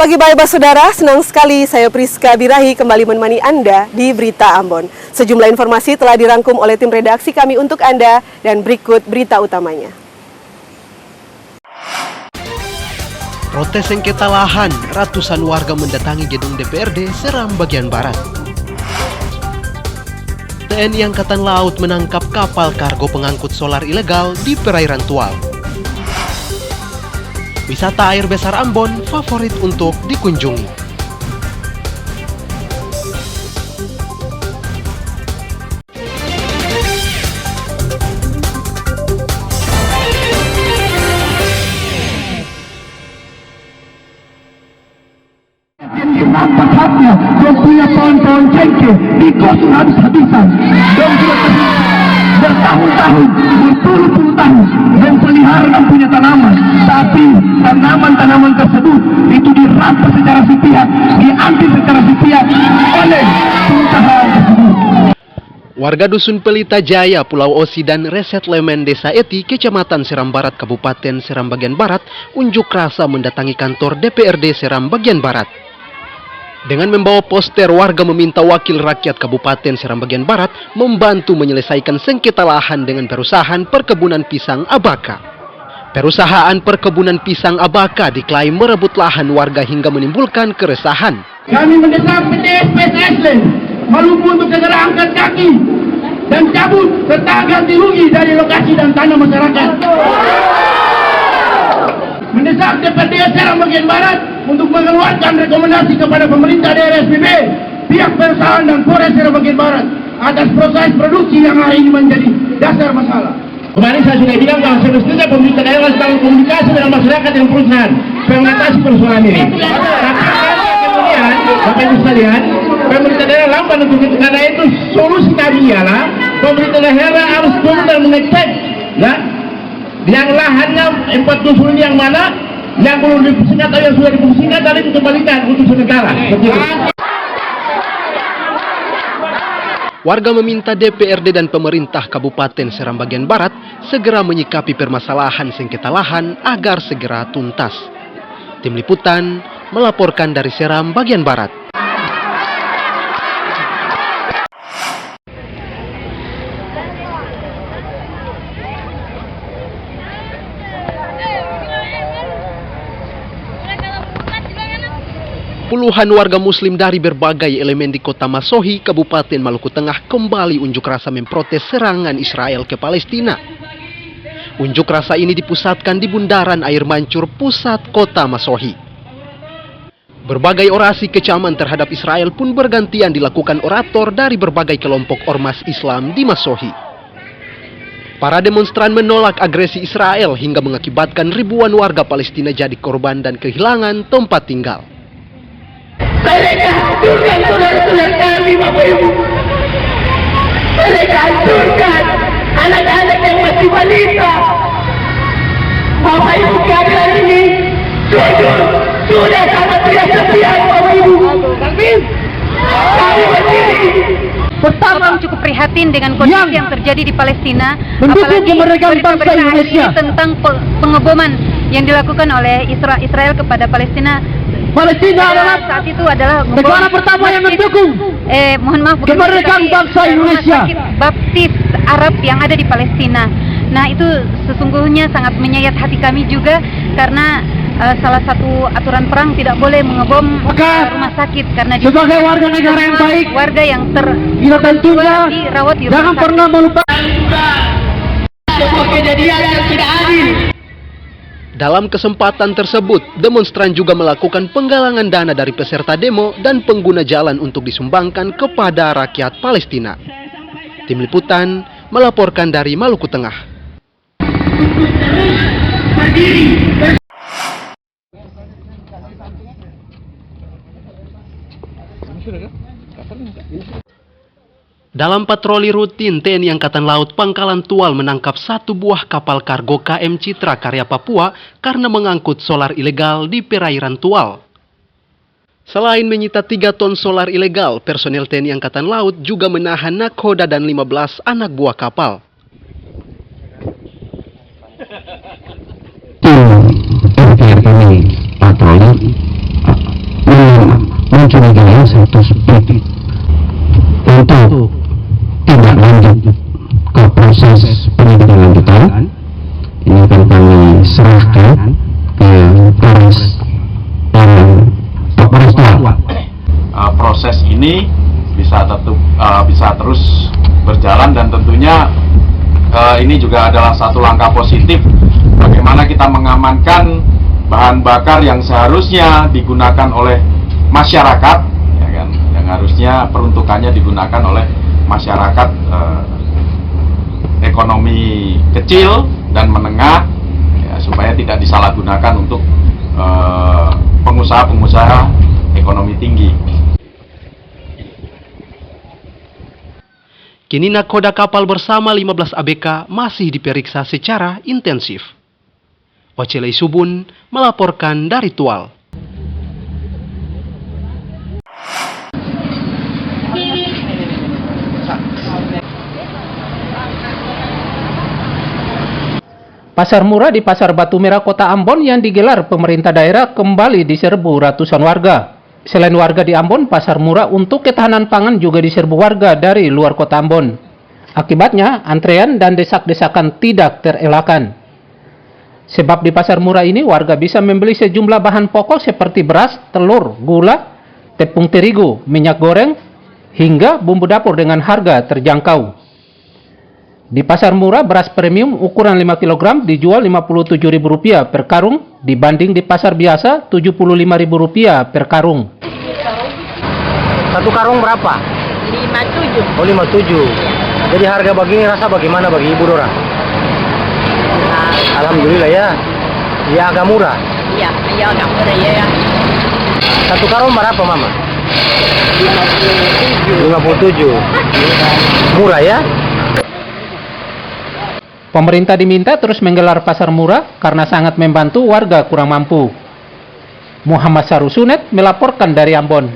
Pagi baik saudara, senang sekali saya Priska Birahi kembali menemani Anda di Berita Ambon. Sejumlah informasi telah dirangkum oleh tim redaksi kami untuk Anda dan berikut berita utamanya. Protes sengketa lahan, ratusan warga mendatangi gedung DPRD Seram bagian barat. TNI Angkatan Laut menangkap kapal kargo pengangkut solar ilegal di perairan Tual. Wisata air besar Ambon favorit untuk dikunjungi. Nampak haknya, dia punya pohon-pohon cengkeh di kosong habis-habisan. Dan sudah bertahun-tahun, berpuluh-puluh tahun memelihara dan punya tanaman. Tapi tanaman-tanaman tersebut itu dirampas secara sepihak, diambil secara sepihak oleh perusahaan tersebut. Warga Dusun Pelita Jaya, Pulau Osi dan Resettlement Desa Eti, Kecamatan Seram Barat, Kabupaten Seram bagian Barat, unjuk rasa mendatangi kantor DPRD Seram bagian Barat. Dengan membawa poster, warga meminta Wakil Rakyat Kabupaten Seram bagian Barat membantu menyelesaikan sengketa lahan dengan perusahaan perkebunan pisang Abaka. Perusahaan perkebunan pisang Abaka diklaim merebut lahan warga hingga menimbulkan keresahan. Kami mendesak PT SPSL Maluku untuk segera angkat kaki dan cabut serta ganti rugi dari lokasi dan tanah masyarakat. Mendesak DPRD Seram bagian Barat untuk mengeluarkan rekomendasi kepada pemerintah daerah SPB, pihak perusahaan dan Polres Seram bagian Barat atas proses produksi yang hari ini menjadi dasar masalah. Kemarin saya sudah bilang bahwa semestinya pemerintah daerah sedang komunikasi dengan masyarakat dan perusahaan mengatasi persoalan ini. Tapi kemudian, Bapak Ibu sekalian, pemerintah daerah lamban untuk itu, karena itu solusi kami ialah pemerintah daerah harus turun dan mengecek, ya, yang lahannya 4 dusun ini yang mana, yang belum dipusingkan atau yang sudah dipusingkan tadi dikembalikan untuk sementara. Warga meminta DPRD dan pemerintah Kabupaten Seram bagian Barat segera menyikapi permasalahan sengketa lahan agar segera tuntas. Tim Liputan melaporkan dari Seram bagian Barat. Puluhan warga muslim dari berbagai elemen di kota Masohi, Kabupaten Maluku Tengah kembali unjuk rasa memprotes serangan Israel ke Palestina. Unjuk rasa ini dipusatkan di Bundaran Air Mancur, pusat kota Masohi. Berbagai orasi kecaman terhadap Israel pun bergantian dilakukan orator dari berbagai kelompok ormas Islam di Masohi. Para demonstran menolak agresi Israel hingga mengakibatkan ribuan warga Palestina jadi korban dan kehilangan tempat tinggal. Mereka hancurkan saudara-saudara kami, Bapak Ibu. Mereka hancurkan anak-anak yang masih balita. Bapak Ibu, keadaan ini sudah sangat tidak sepian, Bapak Ibu. Kami berdiri. Pertama, cukup prihatin dengan kondisi yang terjadi di Palestina, apalagi kemerdekaan bangsa Indonesia tentang pengeboman yang dilakukan oleh Israel kepada Palestina. Palestina adalah saat itu adalah negara pertama yang mendukung kemerdekaan bangsa Indonesia. Baptis Arab yang ada di Palestina. Nah, itu sesungguhnya sangat menyayat hati kami juga karena salah satu aturan perang tidak boleh mengebom rumah sakit karena sebagai warga negara yang baik, warga yang dirawat di jangan pernah melupakan sebuah kejadian yang tidak adil. Dalam kesempatan tersebut, demonstran juga melakukan penggalangan dana dari peserta demo dan pengguna jalan untuk disumbangkan kepada rakyat Palestina. Tim Liputan melaporkan dari Maluku Tengah. Dalam patroli rutin, TNI Angkatan Laut Pangkalan Tual menangkap 1 buah kapal kargo KM Citra Karya Papua karena mengangkut solar ilegal di perairan Tual. Selain menyita 3 ton solar ilegal, personel TNI Angkatan Laut juga menahan nakoda dan 15 anak buah kapal. Tim RTR kami patroli memang curiga satu sedikit untuk tidak lanjut ke proses penyidikan lanjutan. Ini akan kami serahkan ke Polres dan Polres Tua. Proses ini bisa terus berjalan, dan tentunya ini juga adalah satu langkah positif bagaimana kita mengamankan bahan bakar yang seharusnya digunakan oleh masyarakat, ya kan, yang harusnya peruntukannya digunakan oleh masyarakat ekonomi kecil dan menengah, ya, supaya tidak disalahgunakan untuk pengusaha-pengusaha ekonomi tinggi. Kini nakoda kapal bersama 15 ABK masih diperiksa secara intensif. Ocele Subun melaporkan dari Tual. Pasar murah di Pasar Batu Merah Kota Ambon yang digelar pemerintah daerah kembali diserbu ratusan warga. Selain warga di Ambon, pasar murah untuk ketahanan pangan juga diserbu warga dari luar Kota Ambon. Akibatnya, antrean dan desak-desakan tidak terelakkan. Sebab di pasar murah ini warga bisa membeli sejumlah bahan pokok seperti beras, telur, gula, tepung terigu, minyak goreng, hingga bumbu dapur dengan harga terjangkau. Di pasar murah, beras premium ukuran 5 kg dijual Rp57.000 per karung, dibanding di pasar biasa Rp75.000 per karung. Satu karung berapa? 57. Oh, 57. Jadi harga begini rasa bagaimana bagi Ibu Dora? Alhamdulillah ya. Ya agak murah. Iya, ya agak murah ya. Satu karung berapa, Mama? 57. Murah ya? Pemerintah diminta terus menggelar pasar murah karena sangat membantu warga kurang mampu. Muhammad Sarusunet melaporkan dari Ambon.